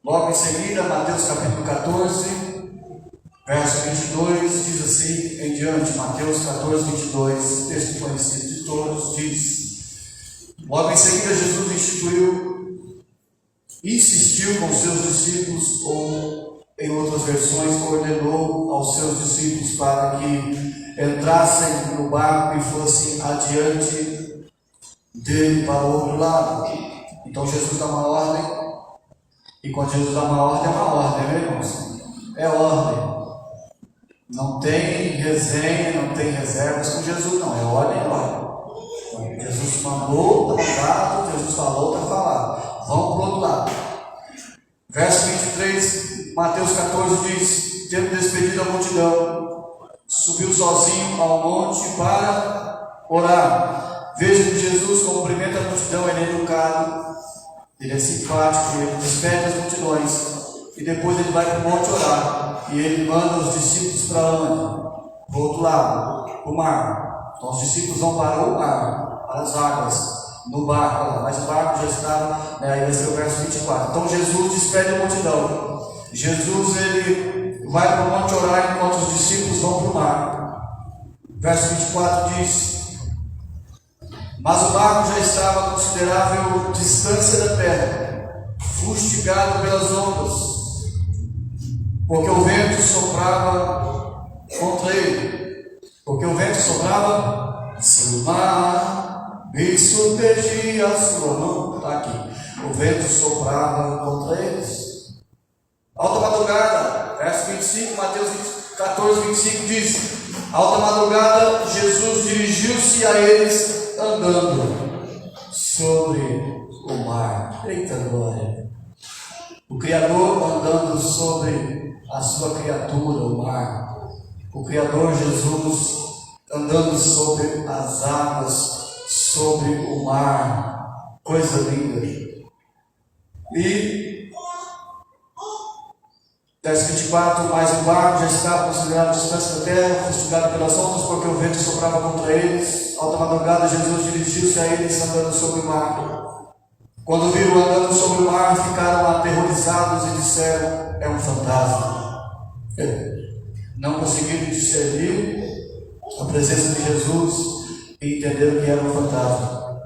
Logo em seguida, Mateus capítulo 14, verso 22, diz assim em diante. Mateus 14, 22, texto conhecido de todos, diz: logo em seguida Jesus insistiu com seus discípulos, ou em outras versões, ordenou aos seus discípulos para que entrassem no barco e fossem adiante dele para o outro lado. Então Jesus dá uma ordem, e quando Jesus dá uma ordem, é uma ordem, né, irmãos? É ordem. Não tem resenha, não tem reservas com Jesus, não. É ordem, é ordem. Jesus mandou, está mandado. Jesus falou, está falado. Vamos para o outro lado. Verso 23, Mateus 14 diz: tendo despedido a multidão, subiu sozinho ao monte para orar. Veja que Jesus cumprimenta a multidão, ele é educado, ele é simpático, ele despede as multidões, e depois ele vai para o monte orar, e ele manda os discípulos para onde? Para o outro lado, para o mar. Então os discípulos vão para o mar, para as águas, no barco, mas o barco já estava, aí vai ser o verso 24. Então Jesus despede a multidão. Jesus ele vai para o monte orar enquanto os discípulos vão para o mar. Verso 24 diz: mas o barco já estava a considerável distância da terra, fustigado pelas ondas, porque o vento soprava contra ele. Porque o vento soprava, se o mar me submergia a sua mão, está aqui. O vento soprava contra eles. Alta madrugada, verso 25, Mateus 14, 25 diz: alta madrugada, Jesus dirigiu-se a eles andando sobre o mar. Eita glória! O Criador andando sobre a sua criatura, o mar. O Criador Jesus andando sobre as águas, sobre o mar. Coisa linda. E verso 24, mas o barco já estava considerado distância da terra, fustigado pelas ondas, porque o vento soprava contra eles. Alta madrugada, Jesus dirigiu-se a eles andando sobre o mar. Quando viram andando sobre o mar, ficaram aterrorizados e disseram: é um fantasma. Não conseguiram discernir a presença de Jesus e entenderam que era um fantasma.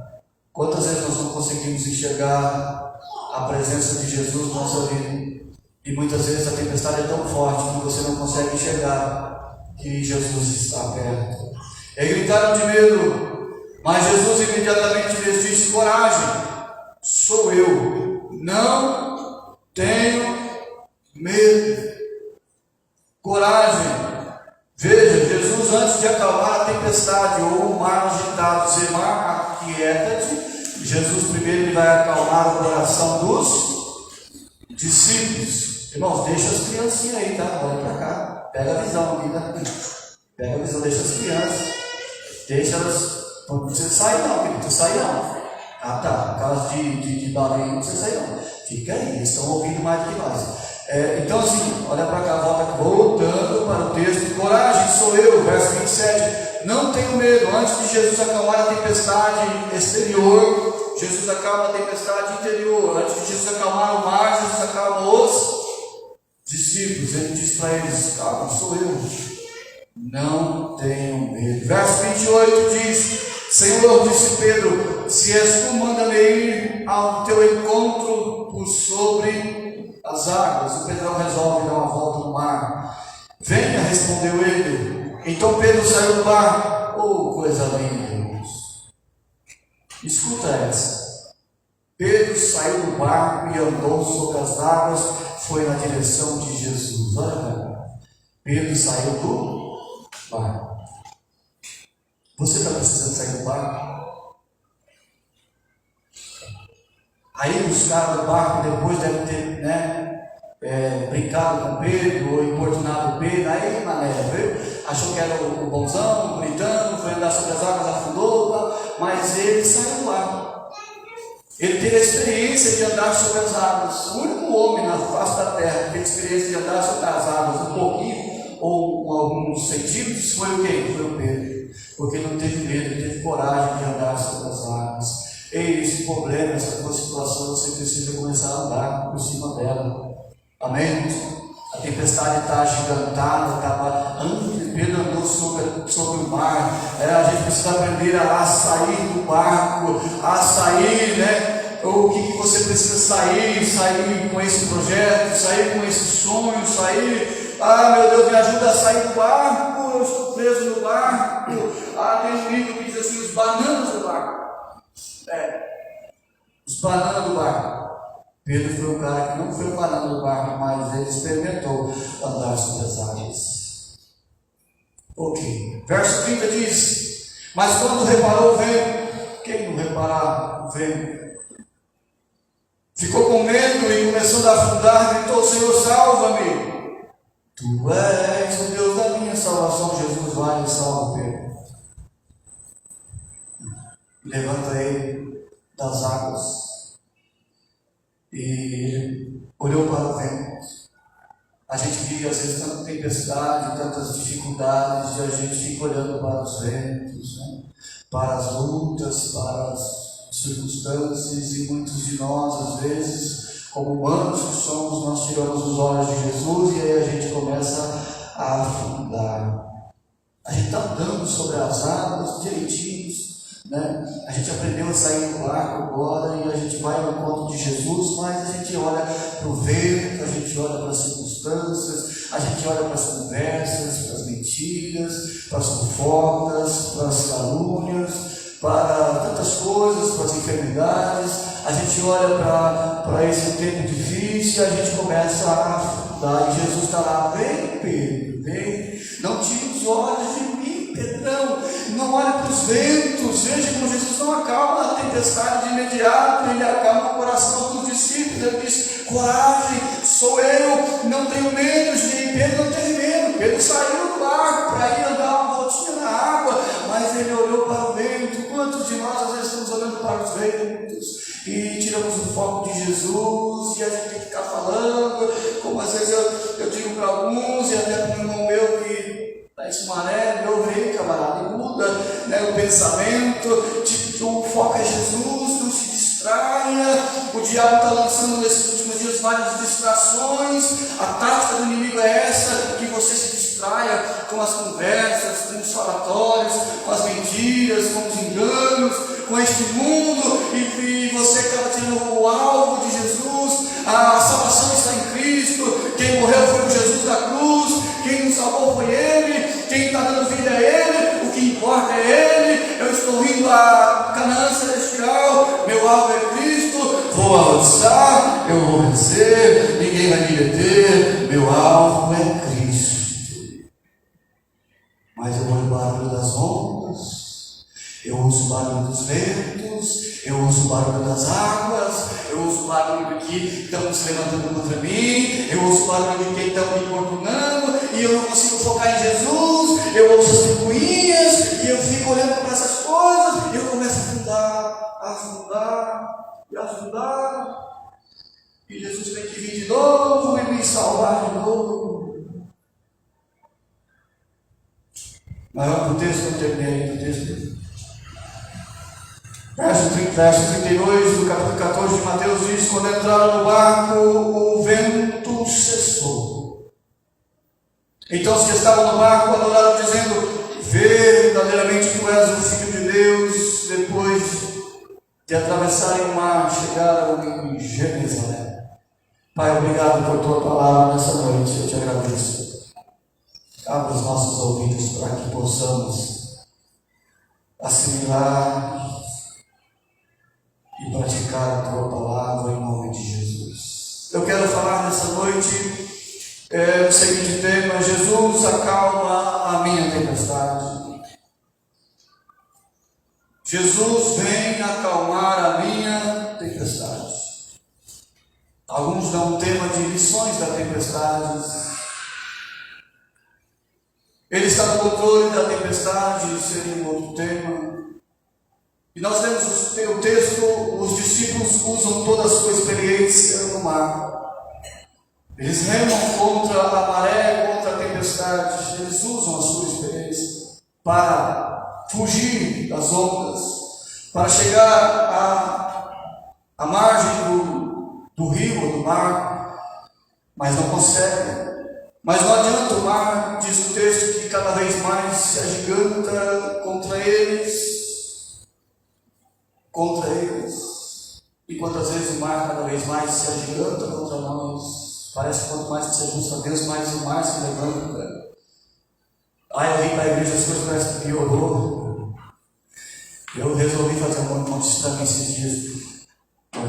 Quantas vezes nós não conseguimos enxergar a presença de Jesus na nossa vida? E muitas vezes a tempestade é tão forte que você não consegue enxergar que Jesus está perto. E gritaram de medo, mas Jesus imediatamente lhes disse: coragem, sou eu, não tenho medo. Coragem. Veja, Jesus, antes de acalmar a tempestade ou o mar agitado, dizer: mar, aquieta-te. Jesus primeiro ele vai acalmar o coração dos discípulos. Irmãos, deixa as criancinhas aí, tá? Olha para cá, pega a visão aqui, tá? Pega a visão, deixa as crianças, deixa elas. Não precisa sair, não, querido, não precisa sair, não. Ah, tá, por causa de barulho, não precisa sair, não. Fica aí, eles estão ouvindo mais do que nós. Então, assim, olha para cá, voltando para o texto: coragem, sou eu, verso 27. Não tenho medo. Antes de Jesus acalmar a tempestade exterior, Jesus acalma a tempestade interior. Antes de Jesus acalmar o mar, Jesus acalma os discípulos. Ele diz para eles: calma, sou eu, não tenho medo. Verso 28 diz: Senhor, disse Pedro, se és tu, manda-me ir ao teu encontro por sobre as águas. O Pedrão resolve dar uma volta no mar. Venha, respondeu ele. Então Pedro saiu do barco. Oh, coisa linda, irmãos. Escuta essa. Pedro saiu do barco e andou sobre as águas, foi na direção de Jesus. Olha cá. Pedro saiu do barco. Você está precisando sair do barco? Aí os caras do barco depois devem ter brincado com Pedro ou importunado Pedro. Aí mané, viu? Achou que era o bonzão, gritando, foi andar sobre as águas, afundou, mas ele saiu do barco. Ele teve a experiência de andar sobre as águas. O único homem na face da terra que teve a experiência de andar sobre as águas um pouquinho ou alguns centímetros foi o quê? Foi o Pedro. Porque ele não teve medo, ele teve coragem de andar sobre as águas. Ei, esse problema, essa tua situação, você precisa começar a andar por cima dela. Amém? A tempestade está agigantada, Pedro andou sobre o mar. A gente precisa aprender a sair do barco, a sair, né? O que você precisa sair com esse projeto, sair com esse sonho, sair. Meu Deus, me ajuda a sair do barco, eu estou preso no barco. Tem um livro que diz assim, os bananas do barco. Os bananas do barco. Pedro foi um cara que não foi o banana do barco, mas ele experimentou andar sobre as águas. Ok. Verso 30 diz, mas quando reparou o vento, quem não reparar o vento? Ficou com medo e começando a afundar, gritou, Senhor, salva-me. Tu és o Deus da minha salvação. Jesus vai e salva Pedro. Levanta ele das águas. E ele olhou para o vento. A gente vive às vezes tanta tempestade, tantas dificuldades, e a gente fica olhando para os ventos, né? Para as lutas, para as circunstâncias, e muitos de nós, às vezes, como humanos que somos, nós tiramos os olhos de Jesus e aí a gente começa a afundar. A gente está andando sobre as águas direitinhos, né? A gente aprendeu a sair do barco agora e a gente vai ao encontro de Jesus, mas a gente olha para o vento, a gente olha para as circunstâncias, a gente olha para as conversas, para as mentiras, para as fofocas, para as calúnias, para tantas coisas, para as enfermidades. A gente olha para esse tempo difícil e a gente começa a afundar. E Jesus está lá, vem Pedro, vem, não tire os olhos de mim, Pedrão, não olhe para os ventos. Veja como Jesus não acalma a tempestade de imediato, ele acalma o coração dos discípulos. Ele diz, coragem, sou eu, não tenho medo. E Pedro não teve medo. Pedro saiu do barco para ir andar uma voltinha na água, mas ele olhou para o vento. Quantos de nós às vezes estamos olhando para os ventos e tiramos o foco de Jesus e a gente tem que ficar falando, como às vezes eu digo para alguns, e até para um irmão meu que está em Sumaré, meu rei, camarada, e muda, né, o pensamento, o foco é Jesus, não se distraia. O diabo está lançando nesses últimos dias várias distrações. A tática do inimigo é essa, que você se distraia com as conversas, com os falatórios, com as mentiras, com os enganos, com este mundo, e você acaba tirando o alvo de Jesus. A salvação está em Cristo. Quem morreu foi o Jesus da cruz, quem nos salvou foi Ele, quem está dando vida é Ele, o que importa é Ele. Eu estou indo a Canaã celestial, meu alvo é Cristo, vou avançar, eu vou vencer, ninguém vai me deter, meu alvo é Cristo. Mas eu ouço o barulho das ondas, eu ouço o barulho dos ventos, eu ouço o barulho das águas, eu ouço o barulho de que estão se levantando contra mim, eu ouço o barulho de quem está me importunando, e eu não consigo focar em Jesus. Eu ouço as picuinhas, e eu fico olhando para essas coisas, e eu começo a afundar, e Jesus tem que vir de novo e me salvar de novo. Mas vamos para o texto, eu terminei ainda o texto. Verso 32 do capítulo 14 de Mateus diz, quando entraram no barco, o vento cessou. Então os que estavam no barco adoraram, dizendo, verdadeiramente tu és o Filho de Deus. Depois de atravessarem o mar, chegaram em Jerusalém. Pai, obrigado por tua palavra nessa noite, eu te agradeço. Abra os nossos ouvidos para que possamos assimilar e praticar a tua palavra em nome de Jesus. Eu quero falar nessa noite o seguinte tema: Jesus acalma a minha tempestade. Jesus vem acalmar a minha tempestade. Alguns dão o tema de lições da tempestade. Ele está no controle da tempestade, seria um outro tema. E nós temos o texto, os discípulos usam toda a sua experiência no mar. Eles remam contra a maré, contra a tempestade. Eles usam a sua experiência para fugir das ondas, para chegar à margem do rio ou do mar. mas não consegue. Mas não adianta, o mar, diz o texto, que cada vez mais se agiganta contra eles. Contra eles. E quantas vezes o mar cada vez mais se agiganta contra nós. Parece que quanto mais que se ajusta a Deus, mais o mar se levanta. Eu vim para a igreja, as coisas parecem que piorou. Eu resolvi fazer um monte de estranho esses dias.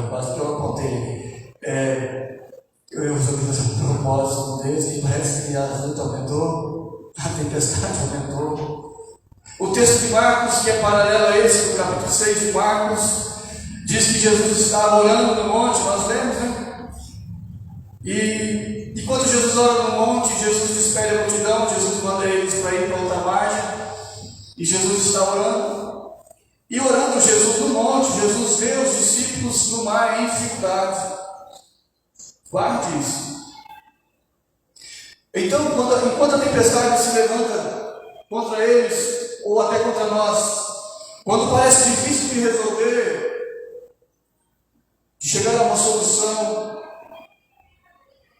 Quase que eu apontei. Eu resolvi fazer um propósito desse e parece que a luta aumentou, a tempestade aumentou. O texto de Marcos, que é paralelo a esse, do capítulo 6 de Marcos, diz que Jesus estava orando no monte, nós lemos, né? E quando Jesus ora no monte, Jesus despede a multidão, Jesus manda eles para ir para outra margem, e Jesus está orando. E orando Jesus no monte, Jesus vê os discípulos no mar em dificuldade. Guarde isso. Então, enquanto a tempestade se levanta contra eles, ou até contra nós, quando parece difícil de resolver, de chegar a uma solução,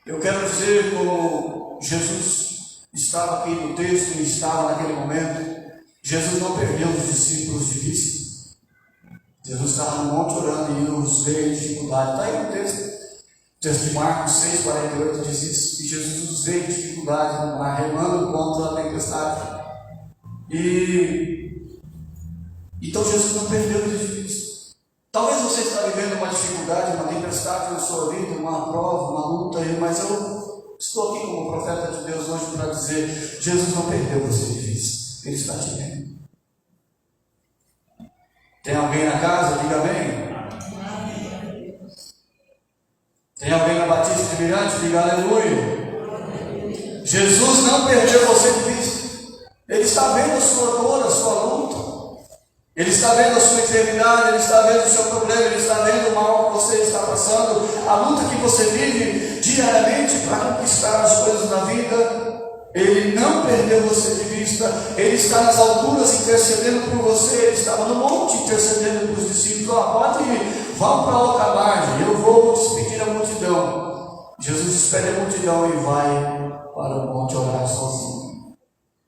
eu quero dizer como Jesus estava aqui no texto e estava naquele momento, Jesus não perdeu os discípulos de vista. Jesus estava no monte orando e os vê em dificuldade. Está aí no texto. O texto de Marcos 6,48 diz isso, que Jesus os vê em dificuldade no mar, remando contra a tempestade. Então Jesus não perdeu de vista. Talvez você está vivendo uma dificuldade, uma tempestade na sua vida, uma prova, uma luta, mas eu estou aqui como profeta de Deus hoje para dizer: Jesus não perdeu você de vista, Ele está te vendo. Tem alguém na casa? Diga amém. Tem alguém na Batista de Mirante? Diga aleluia. Jesus não perdeu você de vista. Ele está vendo a sua dor, a sua luta. Ele está vendo a sua enfermidade, Ele está vendo o seu problema, Ele está vendo o mal que você está passando, a luta que você vive diariamente para conquistar as coisas na vida. Ele não perdeu você de vista. Ele está nas alturas intercedendo por você. Ele estava no monte intercedendo por os discípulos. Pode ir, vão para outra margem, eu vou despedir a multidão. Jesus despede a multidão e vai para o monte orar sozinho.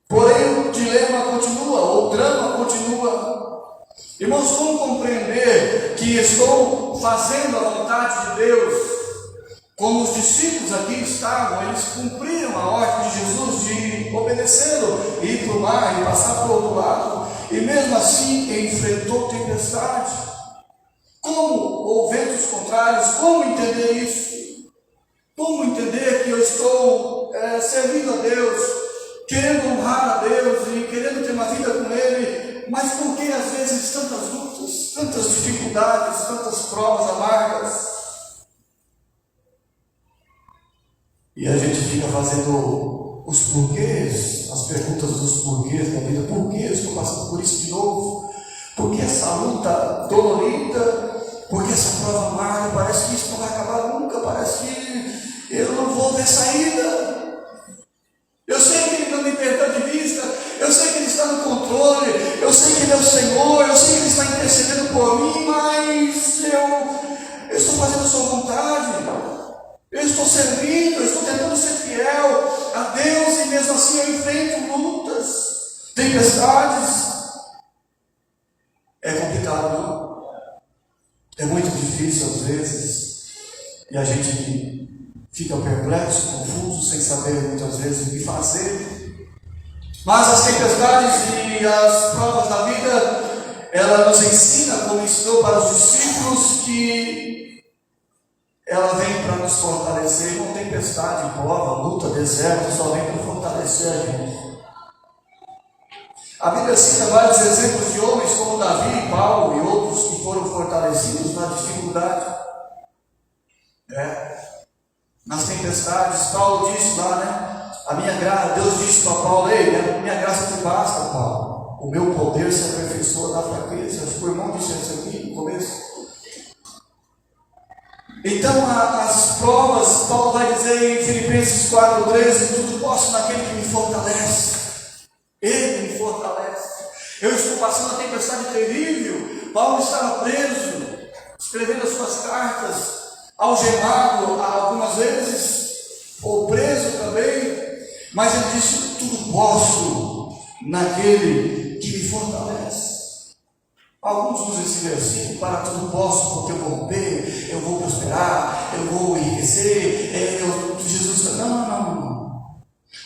Porém o dilema continua, o drama continua. Irmãos, como compreender que estou fazendo a vontade de Deus? Como os discípulos aqui estavam, eles cumpriram a ordem de Jesus de obedecê-lo, ir para o mar e passar para o outro lado, e mesmo assim enfrentou tempestade. Como, ou ventos contrários, como entender isso? Como entender que eu estou servindo a Deus, querendo honrar a Deus e querendo ter uma vida com Ele, mas por que às vezes tantas lutas, tantas dificuldades, tantas provas amargas? E a gente fica fazendo os porquês, as perguntas dos porquês da vida. Por que eu estou passando por isso de novo? Por que essa luta dolorida? Por que essa prova amarga? Parece que isso não vai acabar nunca. Parece que eu não vou ter saída. Eu sei que Ele não me perdeu de vista. Eu sei que Ele está no controle. Eu sei que Ele é o Senhor. Eu sei que Ele está intercedendo por mim. Mas eu estou fazendo a sua vontade. Eu estou servindo, eu estou tentando ser fiel a Deus e mesmo assim eu enfrento lutas, tempestades. É complicado, não? É muito difícil às vezes e a gente fica perplexo, confuso, sem saber muitas vezes o que fazer. Mas as tempestades e as provas da vida, ela nos ensina, como ensinou para os discípulos, que ela vem para nos fortalecer. Não tem tempestade, prova, luta, deserto, só vem para fortalecer a gente. A Bíblia cita vários exemplos de homens como Davi, Paulo e outros que foram fortalecidos na dificuldade. Nas tempestades, Paulo disse lá, né? A minha graça, Deus disse para Paulo: ei, minha graça te basta, Paulo. O meu poder se aperfeiçoa na fraqueza. Acho que o irmão disse isso aqui no começo. Então, as provas, Paulo vai dizer em Filipenses 4,13: tudo posso naquele que me fortalece. Ele me fortalece. Eu estou passando uma tempestade terrível. Paulo estava preso, escrevendo as suas cartas, algemado algumas vezes, Mas ele disse: tudo posso naquele que me fortalece. Alguns usam esse versículo para tudo posso, porque eu vou romper, eu vou prosperar, eu vou enriquecer. Jesus diz: não.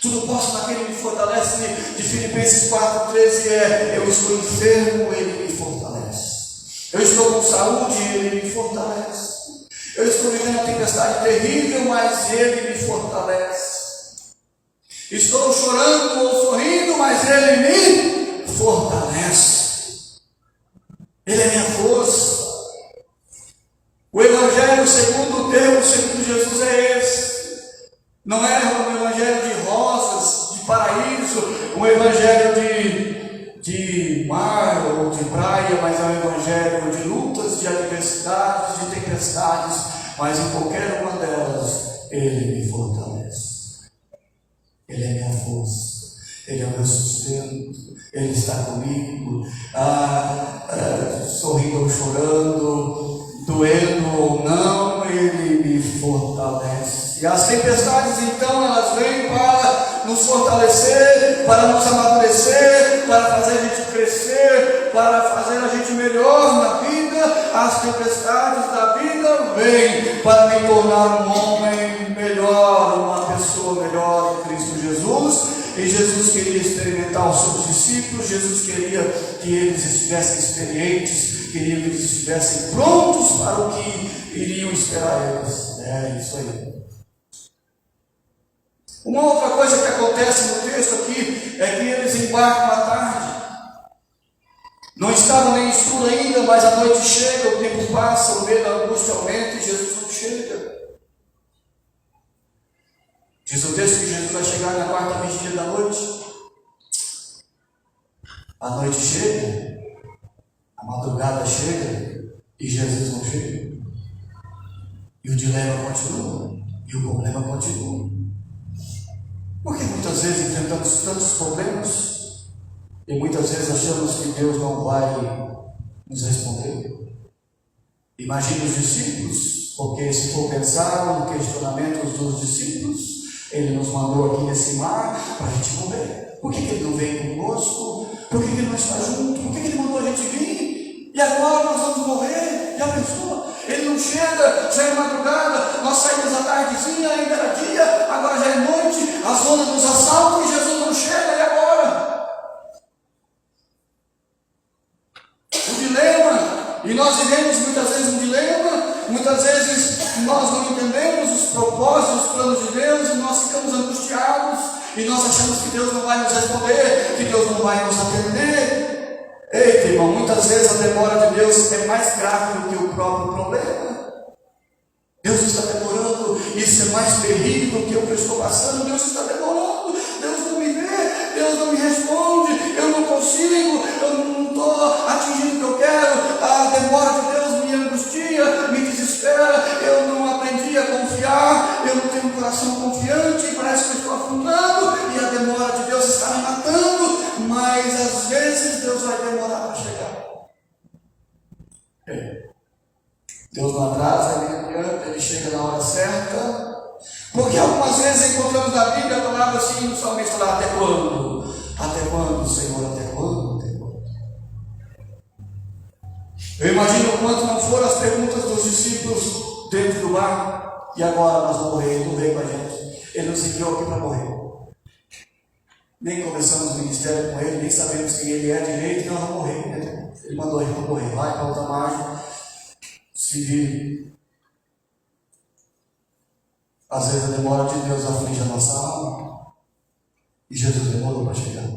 Tudo posso naquele que me fortalece. De Filipenses 4,13 eu estou enfermo, ele me fortalece. Eu estou com saúde, ele me fortalece. Eu estou vivendo uma tempestade terrível, mas ele me fortalece. Estou chorando ou sorrindo, mas ele me fortalece. Ele é minha força. O Evangelho segundo Deus, segundo Jesus, é esse. Não é um Evangelho de rosas, de paraíso, um Evangelho de mar ou de praia, mas é um Evangelho de lutas, de adversidades, de tempestades, mas em qualquer uma delas, Ele me fortalece. Ele é minha força. Ele é o meu sustento, Ele está comigo, sorrindo ou chorando, doendo ou não, Ele me fortalece. E as tempestades, então, elas vêm para nos fortalecer, para nos amadurecer, para fazer a gente crescer, para fazer a gente melhor na vida. As tempestades da vida vêm para me tornar um homem melhor, uma pessoa melhor em Cristo Jesus. E Jesus queria experimentar os seus discípulos, Jesus queria que eles estivessem experientes, queria que eles estivessem prontos para o que iriam esperar eles. É isso aí. Uma outra coisa que acontece no texto aqui é que eles embarcam à tarde. Não estavam nem escuro ainda, mas a noite chega, o tempo passa, o medo, a angústia aumenta e Jesus não chega. Diz o texto que Jesus vai chegar na quarta vigília da noite. A noite chega, a madrugada chega e Jesus não chega. E o dilema continua, e o problema continua. Porque muitas vezes enfrentamos tantos problemas e muitas vezes achamos que Deus não vai nos responder. Imagine os discípulos, porque se for pensar no questionamento dos discípulos, Ele nos mandou aqui nesse mar para a gente morrer. Por que Ele não veio conosco? Por que Ele não está junto? Por que Ele mandou a gente vir? E agora nós vamos morrer? Já pensou? Ele não chega, já é madrugada, nós saímos à tardezinha, ainda era dia, agora já é noite, as ondas nos assaltam e Jesus não chega, e agora? O dilema, e nós vivemos muitas vezes um dilema, muitas vezes nós não entendemos os propósitos, os planos de Deus, e nós ficamos angustiados, e nós achamos que Deus não vai nos responder, que Deus não vai nos atender. Eita, irmão, muitas vezes a demora de Deus é mais grave do que o próprio problema. Deus está demorando, isso é mais terrível do que o que eu estou passando. Deus está demorando, Deus não me vê, Deus não me responde, eu não consigo, eu não estou atingindo o que eu quero. A demora de Deus me angustia, me desespera, eu não aprendi a confiar, eu não tenho um coração confiante, parece que eu estou afundando, e a demora de Deus está me matando, mas às vezes Deus vai demorar para chegar. Deus não atrasa, Ele adianta, Ele chega na hora certa, porque algumas vezes encontramos na Bíblia a palavra assim, no salmista lá: até quando? Até quando, Senhor? Até quando? Até quando? Eu imagino o quanto não foram as perguntas dos discípulos dentro do barco. E agora nós vamos morrer, Ele não veio com a gente, Ele nos enviou aqui para morrer. Nem começamos o ministério com Ele, nem sabemos quem Ele é direito, e nós vamos morrer. Né? Ele mandou a gente morrer, vai para outra margem, se vire. Às vezes a demora de Deus aflige a nossa alma, e Jesus demorou para chegar.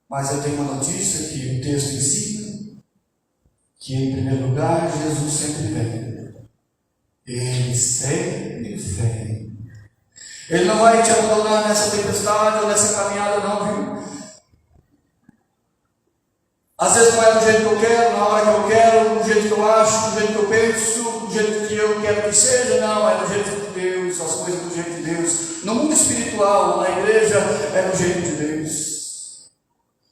Mas eu tenho uma notícia que o texto ensina, que em primeiro lugar Jesus sempre vem. Ele sempre vem. Ele não vai te abandonar nessa tempestade ou nessa caminhada, não, viu? Às vezes não é do jeito que eu quero, na hora que eu quero, do jeito que eu acho, do jeito que eu penso, do jeito que eu quero que seja, não, é do jeito de Deus, as coisas do jeito de Deus. No mundo espiritual, na igreja, é do jeito de Deus.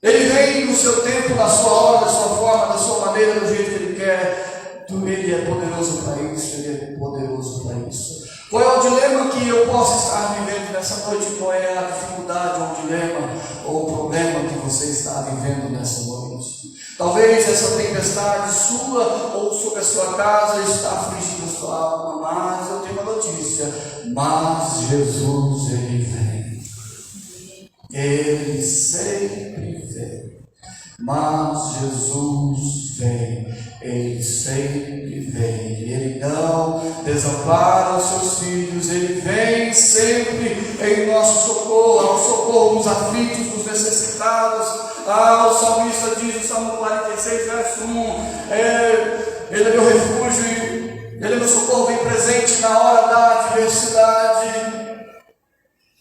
Ele vem no seu tempo, na sua hora, da sua forma, da sua maneira, do jeito que Ele quer. Ele é poderoso para isso, Ele é poderoso para isso. Qual é o dilema que eu posso estar vivendo nessa noite? Qual é a dificuldade, ou o dilema, ou o problema que você está vivendo nessa noite? Talvez essa tempestade sua ou sobre a sua casa está afligindo a sua alma, mas eu tenho uma notícia: mas Jesus, Ele vem. Ele sempre vem. Mas Jesus vem, Ele sempre vem, Ele não desampara os seus filhos, Ele vem sempre em nosso socorro, ao socorro dos aflitos, dos necessitados. O salmista diz no Salmo 46, verso 1, Ele é meu refúgio, Ele é meu socorro bem presente na hora da adversidade.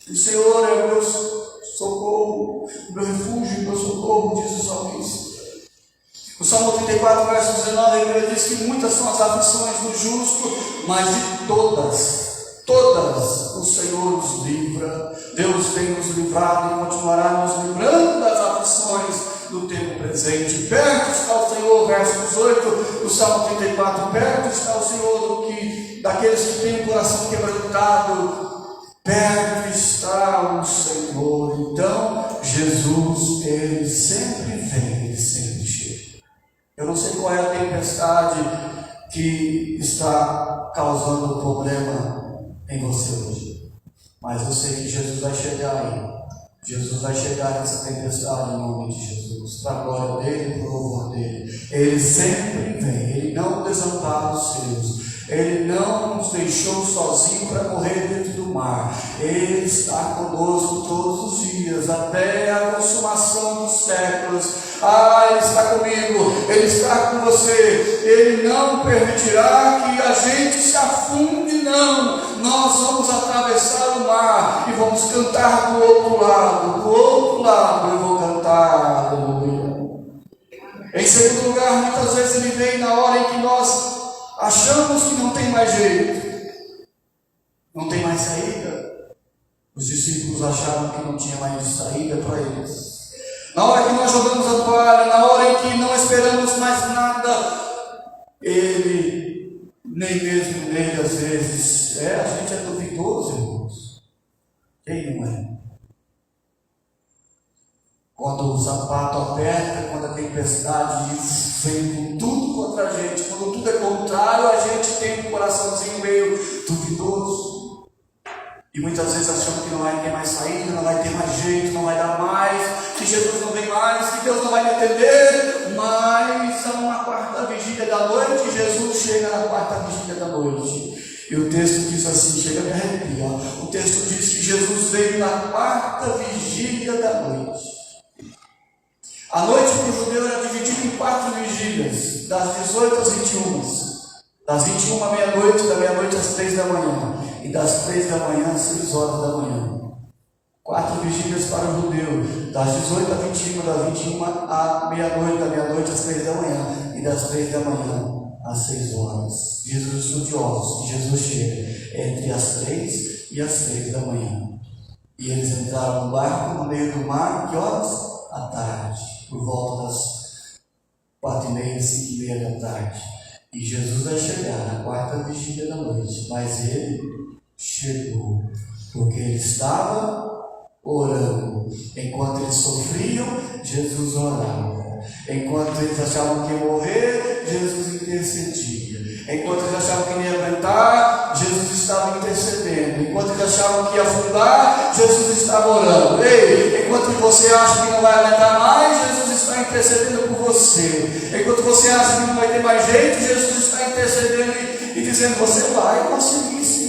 O Senhor é o meu socorro, meu refúgio, meu socorro, diz o salmista. O Salmo 34, verso 19, ele diz que muitas são as aflições do justo, mas de todas o Senhor nos livra. Deus tem nos livrado e continuará nos livrando das aflições do tempo presente. Perto está o Senhor, verso 18 do Salmo 34, perto está o Senhor daqueles que têm o coração quebrantado. Perto está o Senhor. Então, Jesus, Ele sempre vem, Ele sempre chega. Eu não sei qual é a tempestade que está causando problema em você hoje, mas eu sei que Jesus vai chegar aí. Jesus vai chegar nessa tempestade em nome de Jesus, para a glória dEle e para o louvor dEle. Ele sempre vem, Ele não desampara os seus. Ele não nos deixou sozinhos para morrer dentro do mar. Ele está conosco todos os dias, até a consumação dos séculos. Ele está comigo, Ele está com você. Ele não permitirá que a gente se afunde, não. Nós vamos atravessar o mar e vamos cantar do outro lado. Do outro lado eu vou cantar, aleluia. Em segundo lugar, muitas vezes Ele vem na hora em que nós achamos que não tem mais jeito, não tem mais saída. Os discípulos acharam que não tinha mais saída para eles. Na hora que nós jogamos a toalha, na hora em que não esperamos mais nada, Ele, nem mesmo nele às vezes, a gente é duvidoso, irmãos. Quem não é? Quando o sapato aperta, quando a tempestade vem com tudo contra a gente, quando tudo é contrário, a gente tem um coraçãozinho meio duvidoso. E muitas vezes achamos que não vai ter mais saída, não vai ter mais jeito, não vai dar mais, que Jesus não vem mais, que Deus não vai me atender. Mas a uma quarta vigília da noite, Jesus chega na quarta vigília da noite. E o texto diz assim, chega a me arrepiar. O texto diz que Jesus veio na quarta vigília da noite. A noite para o judeu era dividida em 4 vigílias, das 18 às 21. Das 21 à meia-noite, da meia-noite às 3 da manhã. E das 3 da manhã às 6 horas da manhã. 4 vigílias para o judeu, das 18 a 21, das 21 à meia-noite, da meia-noite às 3 da manhã. E das 3 da manhã às 6 horas. Diz os estudiosos que Jesus chega entre as 3 e as 6 da manhã. E eles entraram no barco no meio do mar, que horas? À tarde, por volta das 4h30, 5h30 da tarde. E Jesus vai chegar na quarta vigília da noite, mas Ele chegou, porque Ele estava orando. Enquanto eles sofriam, Jesus orava. Enquanto eles achavam que ia morrer, Jesus intercedia. Enquanto eles achavam que não ia aguentar, Jesus estava intercedendo. Enquanto eles achavam que ia afundar, Jesus estava orando. Ei, enquanto você acha que não vai aguentar mais, Jesus está intercedendo por você. Enquanto você acha que não vai ter mais jeito, Jesus está intercedendo e dizendo, você vai conseguir sim.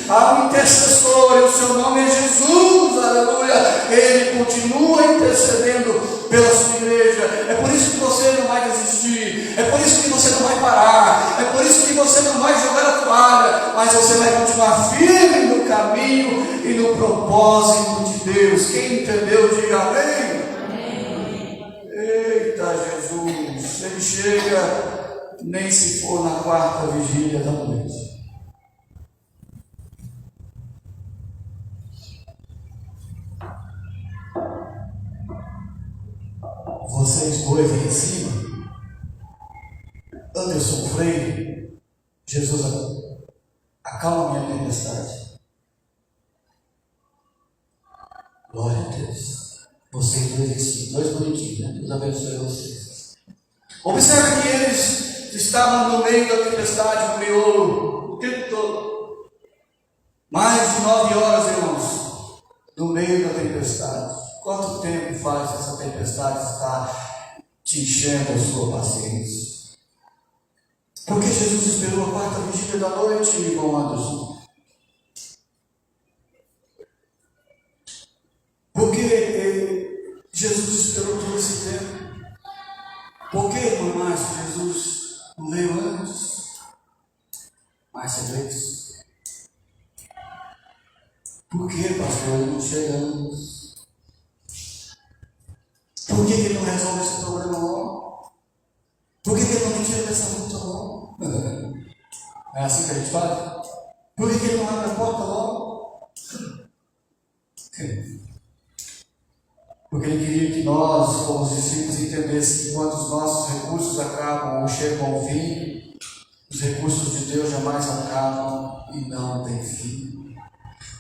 Há um intercessor e o seu nome é Jesus, aleluia. Ele continua intercedendo pela sua igreja. É por isso que você não vai desistir, é por isso que você não vai parar, é por isso que você não vai jogar a toalha, mas você vai continuar firme no caminho e no propósito de Deus. Quem entendeu, diga amém. Amém. Eita Jesus, Ele chega nem se for na quarta vigília da noite. Vocês dois aí em cima, Anderson Freire uma tempestade. Glória a Deus. Vocês dois aqui, dois bonitinhos, né? Deus abençoe vocês. Observe que eles estavam no meio da tempestade, o miolo, o tempo todo. Mais de 9 horas, irmãos, no meio da tempestade. Quanto tempo faz essa tempestade estar te enchendo a sua paciência? Porque Jesus esperou a quarta vigília da noite, irmão Anderson. Porque Jesus esperou todo esse tempo. Por que, irmão Márcio, Jesus não veio antes? Márcia Gleice. Por que, pastor, ele não chega antes? Por que ele não resolve esse problema logo? Por que ele não me tira dessa luta logo? É assim que a gente faz? Por que ele não abre a porta logo? Porque ele queria que nós, como os discípulos, entendêssemos que quando os nossos recursos acabam ou chegam ao fim, os recursos de Deus jamais acabam e não têm fim.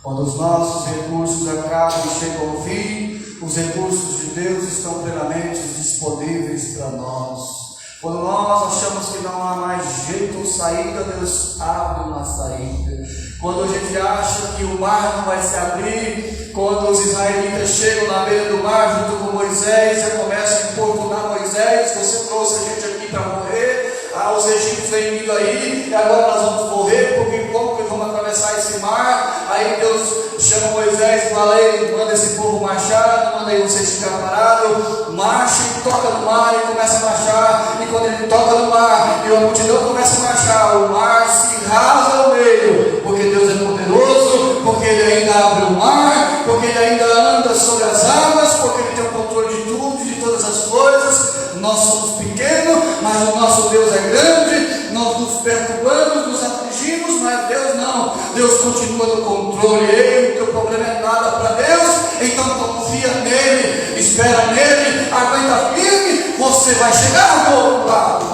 Quando os nossos recursos acabam e chegam ao fim, os recursos de Deus estão plenamente disponíveis para nós. Quando nós achamos que não há mais jeito ou saída, Deus abre uma saída. Quando a gente acha que o mar não vai se abrir, quando os israelitas chegam na beira do mar junto com Moisés, já começam a importunar Moisés: você trouxe a gente aqui para morrer, os egípcios vêm vindo aí, e agora nós vamos morrer, porque como que vamos atravessar esse mar? Aí Deus chama Moisés e fala: ei, manda esse povo marchar, não manda aí vocês ficar parados, marcha e toca no mar, e começa a marchar, e quando ele toca no mar, e a multidão começa a marchar, o mar se rasa ao meio, porque Deus é poderoso, porque ele ainda abre o mar, porque ele ainda anda sobre as águas, porque ele tem o controle de tudo, de todas as coisas. Nós somos pequenos, mas o nosso Deus é grande. Nós nos perturbamos, nos afligimos, mas Deus não. Deus continua no controle. Ei, o teu problema é nada para Deus, então confia nele, espera nele, aguenta firme, você vai chegar do outro lado.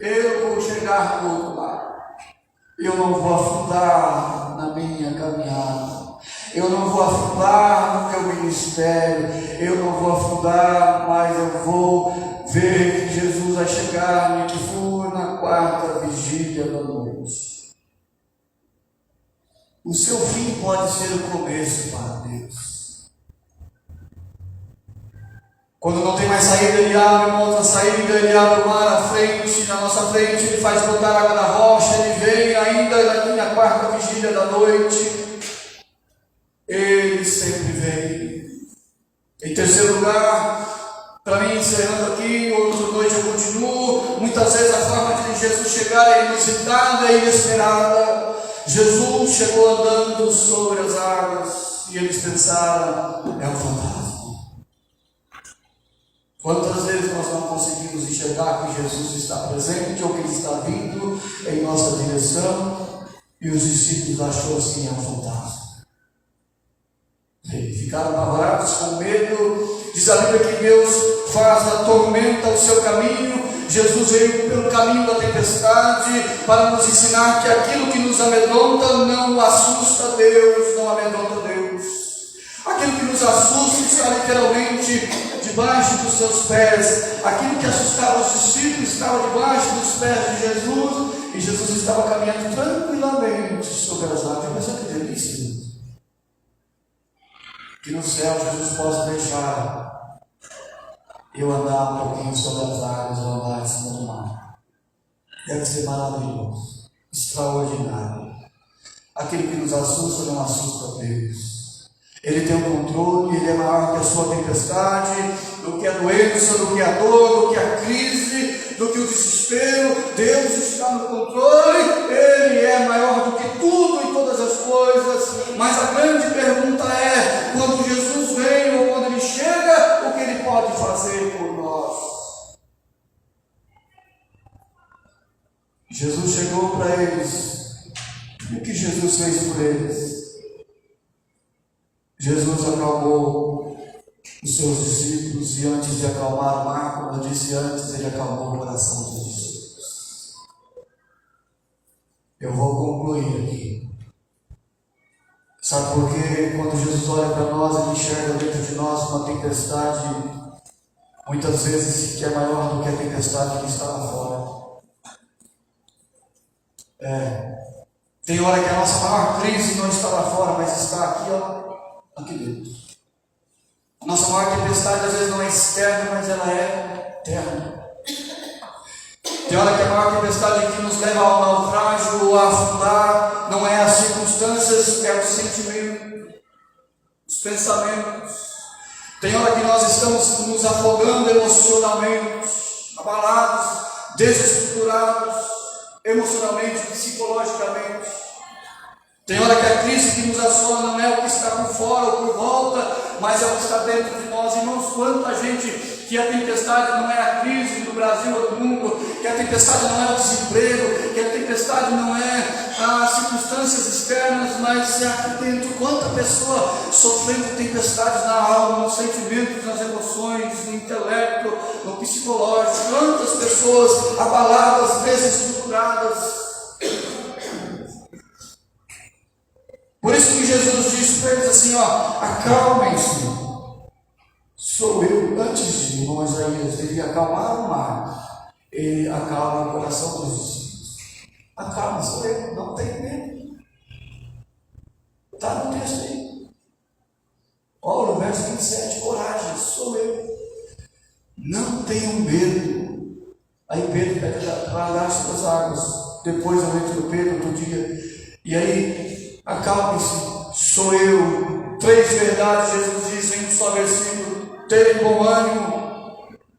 Eu vou chegar do outro lado. Eu não vou afundar na minha caminhada. Eu não vou afundar no meu ministério. Eu não vou afundar, mas eu vou ver que Jesus vai chegar nem que for na quarta vigília da noite. O seu fim pode ser o começo para Deus. Quando não tem mais saída, ele abre uma outra saída, ele abre o mar à frente, na nossa frente, ele faz brotar água da rocha, ele vem ainda na quarta vigília da noite. Ele sempre vem. Em terceiro lugar, para mim, encerrando aqui, outra noite eu continuo. Muitas vezes a forma de Jesus chegar é inusitada e inesperada. Jesus chegou andando sobre as águas e eles pensaram: é um fantasma. Quantas vezes nós não conseguimos enxergar que Jesus está presente ou que Ele está vindo em nossa direção e os discípulos achou assim: é um fantasma. Ficaram apavorados com medo. Diz a Bíblia que Deus faz da tormenta o seu caminho. Jesus veio pelo caminho da tempestade para nos ensinar que aquilo que nos amedronta não assusta Deus, não amedronta Deus. Aquilo que nos assusta está literalmente debaixo dos seus pés. Aquilo que assustava os discípulos estava debaixo dos pés de Jesus, e Jesus estava caminhando tranquilamente sobre as águas. Pensa que delícia! Que no céu Jesus possa deixar eu andar um pouquinho sobre as águas, ou andar em cima do mar. Deve ser maravilhoso, extraordinário. Aquilo que nos assusta não assusta Deus. Ele tem o controle, Ele é maior que a sua tempestade, do que a doença, do que a dor, do que a crise, do que o desespero. Deus está no controle, Ele é maior do que tudo e todas as coisas. Mas a grande pergunta é: quando Jesus vem ou quando Ele chega, o que Ele pode fazer por nós? Jesus chegou para eles. O que Jesus fez por eles? Jesus acalmou os seus discípulos, e antes de acalmar o mar, como eu disse antes, Ele acalmou o coração dos discípulos. Eu vou concluir aqui. Sabe por quê? Quando Jesus olha para nós, Ele enxerga dentro de nós uma tempestade, muitas vezes que é maior do que a tempestade que está lá fora. Tem hora que a nossa maior crise não está lá fora, mas está aqui, ó, aqui dentro. A nossa maior tempestade às vezes não é externa, mas ela é interna. Tem hora que a maior tempestade que nos leva ao naufrágio ou a afundar não é as circunstâncias, é o sentimento, os pensamentos. Tem hora que nós estamos nos afogando emocionalmente, abalados, desestruturados, emocionalmente, psicologicamente. Tem hora que a crise que nos assola não é o que está por fora ou por volta, mas é o que está dentro de nós. Irmãos, quanta gente que a tempestade não é a crise do Brasil ou do mundo, que a tempestade não é o desemprego, que a tempestade não é as circunstâncias externas, mas é aqui dentro. Quanta pessoa sofrendo tempestades na alma, nos sentimentos, nas emoções, no intelecto, no psicológico. Quantas pessoas abaladas, desestruturadas. Por isso que Jesus disse para eles assim, ó, acalmem-se, sou eu. Antes de irmão Isaías devia acalmar o mar, ele acalma o coração dos discípulos. Acalma, sou eu, não tem medo. Está no texto aí. Olha o verso 27, coragem, sou eu. Não tenham medo. Aí Pedro pede para andar sobre as águas. Depois eu entro no Pedro outro dia. E aí, acalme-se, sou eu. 3 verdades Jesus diz em um só versículo. Tenham bom ânimo.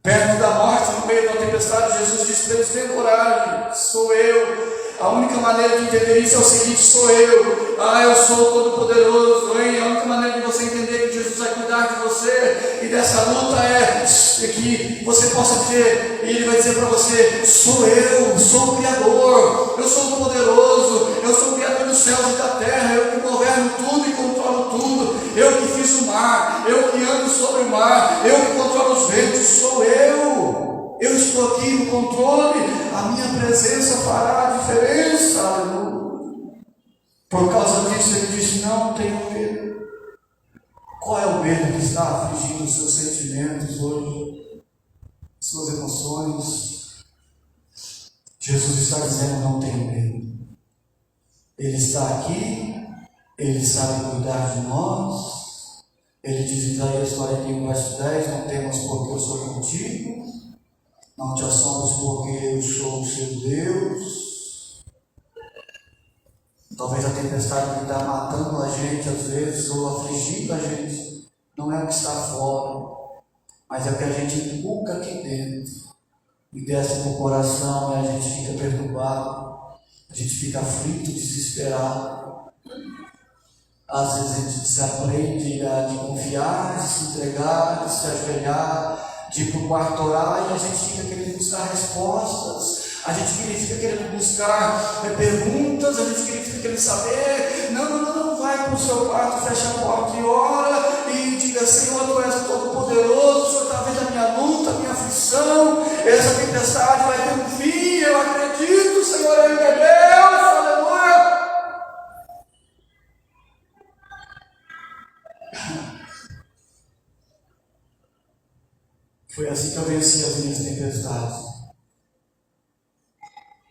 Perto da morte, no meio da tempestade, Jesus disse para eles: tenham coragem, sou eu. A única maneira de entender isso é o seguinte: sou eu. Eu sou todo-poderoso. A única maneira de você entender que Jesus vai cuidar de você e dessa luta é que você possa dizer, e Ele vai dizer para você: sou eu, sou o Criador, eu sou o poderoso, eu sou o Criador dos céus e da terra, eu que governo tudo e controlo tudo, eu que fiz o mar, eu que ando sobre o mar, eu que controlo os ventos, sou eu. Eu estou aqui no controle, a minha presença fará a diferença. Aleluia. Por causa disso ele disse: não tenho medo. Qual é o medo que está afligindo os seus sentimentos hoje? Suas emoções? Jesus está dizendo: não tenho medo. Ele está aqui, Ele sabe cuidar de nós. Ele diz em Isaías 41, verso 10: não temas porque eu sou contigo. Não te assombres porque eu sou o seu Deus. Talvez a tempestade que está matando a gente às vezes, ou afligindo a gente, não é o que está fora, mas é o que a gente inculca aqui dentro. E desce no coração e a gente fica perturbado, a gente fica aflito, desesperado. Às vezes a gente se aprende a confiar, de se entregar, de se ajoelhar, de ir para o quarto orar, e a gente fica querendo buscar respostas, a gente fica querendo buscar perguntas, a gente fica querendo saber. Não, vai para o seu quarto, fecha a porta e ora, e diga: Senhor, Tu és o Todo-Poderoso, o Senhor está vendo a minha luta, a minha aflição, essa tempestade vai ter um fim, eu acredito, Senhor, Ele é Deus, aleluia. Foi assim que eu venci as minhas tempestades.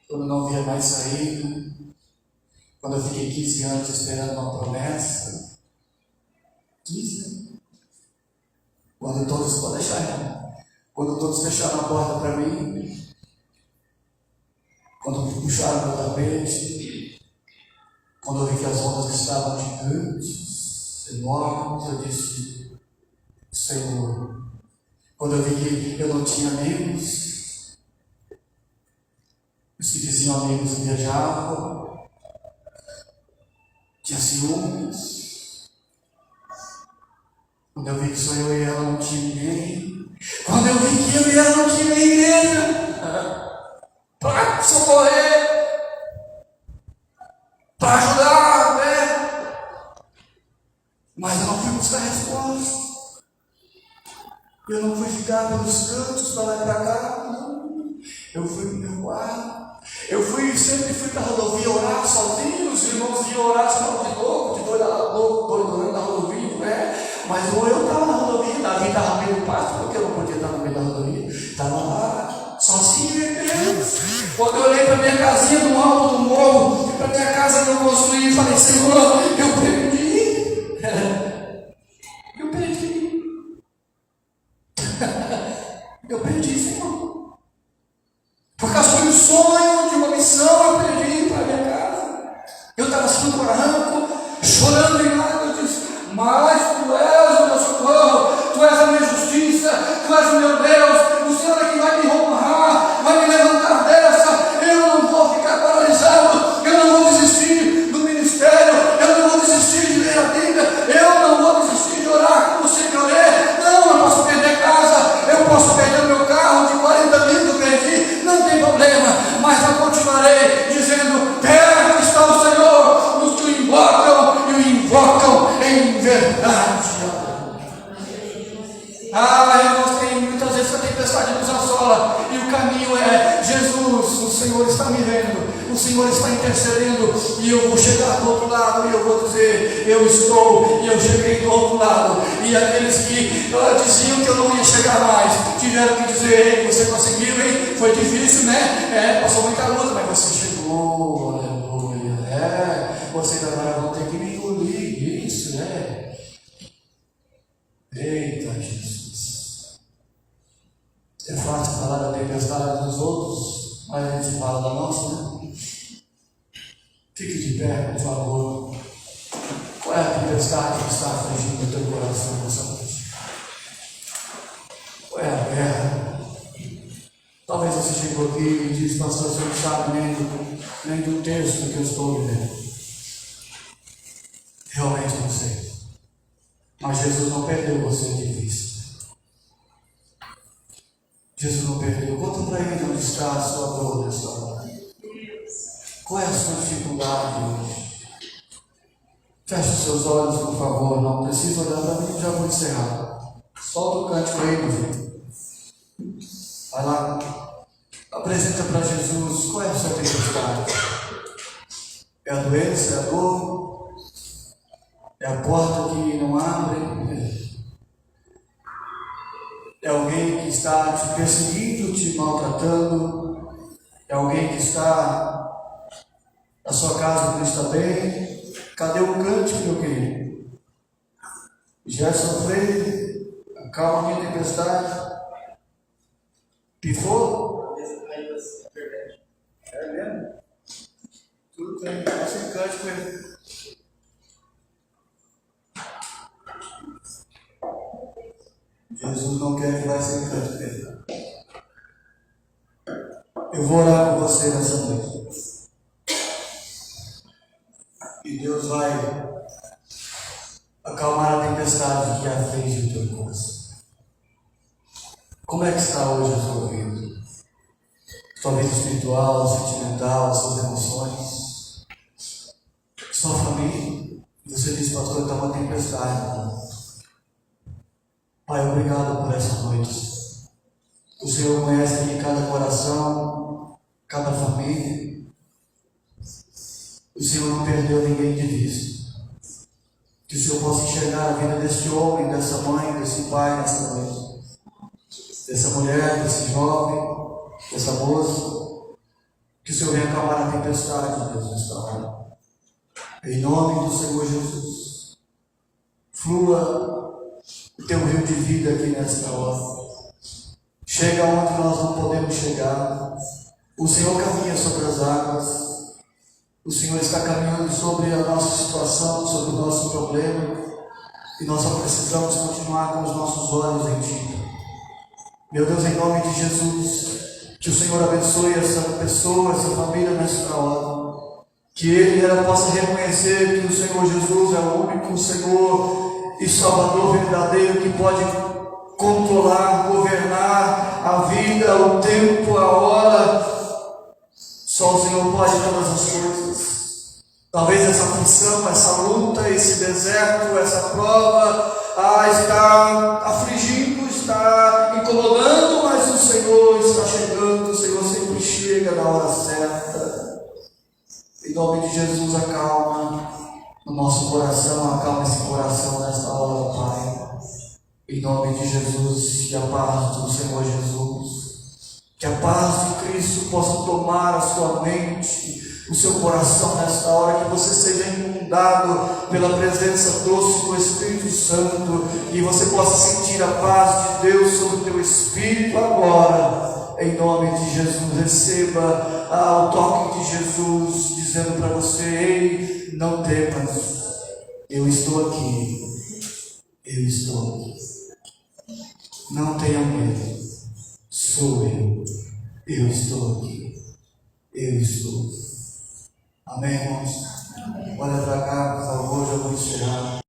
Quando não via mais saída, quando eu fiquei 15 anos esperando uma promessa, 15 anos, quando todos fecharam a porta para mim, quando puxaram meu tapete, quando eu vi que as ondas estavam gigantes, enormes, eu disse: Senhor. Quando eu vi que eu não tinha amigos, os que diziam amigos viajavam, tinha ciúmes. Quando eu vi que só eu e ela não tinha ninguém, quando eu vi que eu e ela não tinha ninguém para socorrer, para ajudar, né? Mas eu não fui buscar resposta. Eu não fui ficar pelos cantos para lá e para cá, não. Eu fui no meu quarto. Sempre fui para a rodovia orar sozinho, os irmãos iam orar só de novo, de doidorando na rodovia, né? Mas eu estava na rodovia, Davi estava no meio do pasto, porque eu não podia estar no meio da rodovia, estava lá, sozinho em Deus. Quando eu olhei para minha casinha no alto do morro, para minha casa que eu construí, falei, Senhor, eu perdi. Eu perdi. Eu perdi, Senhor. Por causa de um sonho, de uma missão, eu perdi para minha casa. Eu estava subindo o barranco, chorando em lágrimas, eu disse, mas tu és o meu socorro, tu és a minha justiça, tu és o meu Deus, o Senhor é que vai me honrar, vai me levantar dessa, eu não vou ficar paralisado, eu não vou desistir do ministério, eu não vou desistir de ler a Bíblia, eu não vou desistir de orar como sempre orei. Não, eu posso perder casa, eu posso perder o meu carro de 40 mil que eu perdi, não tem problema, mas eu continuarei dizendo, perto está o Senhor, os que o invocam e o invocam em verdade. Irmãos, tem muitas vezes que a tempestade nos assola e o caminho é Jesus, o Senhor está me vendo, o Senhor está intercedendo e eu vou chegar do outro lado e eu vou dizer, eu estou e eu cheguei do outro lado. E aqueles que diziam que eu não ia chegar mais, tiveram que dizer, ei, você conseguiu, hein? Foi difícil, né? Passou muita luta, mas você chegou, aleluia. Vocês agora vão ter que me engolir, isso, né? Eita, Jesus. É fácil falar da tempestade dos outros, mas a gente fala da nossa, né? Fique de pé, por favor. Qual é a tempestade que está afligindo o teu coração nessa noite? Qual é a guerra? Talvez você chegou aqui e disse, pastor, você não sabe nem do texto que eu estou lendo. Realmente não sei. Mas Jesus não perdeu você de vista. Jesus não perdeu. Conta para ele onde está a sua dor nessa hora. Qual é a sua dificuldade hoje? Feche os seus olhos, por favor. Não precisa olhar para mim, já vou encerrar. Solta o cântico aí, meu filho. Vai lá. Apresenta para Jesus qual é a sua tempestade. É a doença, é a dor, é a porta que não abre, é alguém que está te perseguindo, te maltratando, é alguém que está na sua casa que não está bem. Cadê o cântico, meu querido? Gerson Freire, acalma a minha tempestade. Pifou? É mesmo? Tudo tem, sem cântico aí. Jesus não quer que vai sem cântico. Eu vou orar com você nessa noite. E Deus vai acalmar a tempestade que aflige o teu coração. Como é que está hoje a sua vida? Sua vida espiritual, sentimental, suas emoções, sua família. Você diz, pastor, está uma tempestade. Pai, obrigado por essa noite. O Senhor conhece aqui cada coração, cada família. O Senhor não perdeu ninguém de vista. Que o Senhor possa enxergar a vida desse homem, dessa mãe, desse pai nessa noite. Dessa mulher, desse jovem, dessa moça, que o Senhor venha acalmar a tempestade, Deus, nesta hora. Em nome do Senhor Jesus, flua o teu rio de vida aqui nesta hora. Chega onde nós não podemos chegar. O Senhor caminha sobre as águas. O Senhor está caminhando sobre a nossa situação, sobre o nosso problema. E nós só precisamos continuar com os nossos olhos em Ti. Meu Deus, em nome de Jesus, que o Senhor abençoe essa pessoa, essa família nesta hora. Que ele e ela possa reconhecer que o Senhor Jesus é o único Senhor e Salvador verdadeiro que pode controlar, governar a vida, o tempo, a hora. Só o Senhor pode todas as coisas. Talvez essa aflição, essa luta, esse deserto, essa prova está afligindo, está incomodando, mas o Senhor está chegando, o Senhor sempre chega. chega na hora certa. Em nome de Jesus, acalma no nosso coração, acalma esse coração nesta hora, Pai. Em nome de Jesus, que a paz do Senhor Jesus, que a paz de Cristo possa tomar a sua mente, o seu coração nesta hora, que você seja inundado pela presença doce do Espírito Santo, e você possa sentir a paz de Deus sobre o teu espírito agora. Em nome de Jesus, receba o toque de Jesus, dizendo para você: ei, não temas, eu estou aqui, eu estou aqui. Não tenha medo.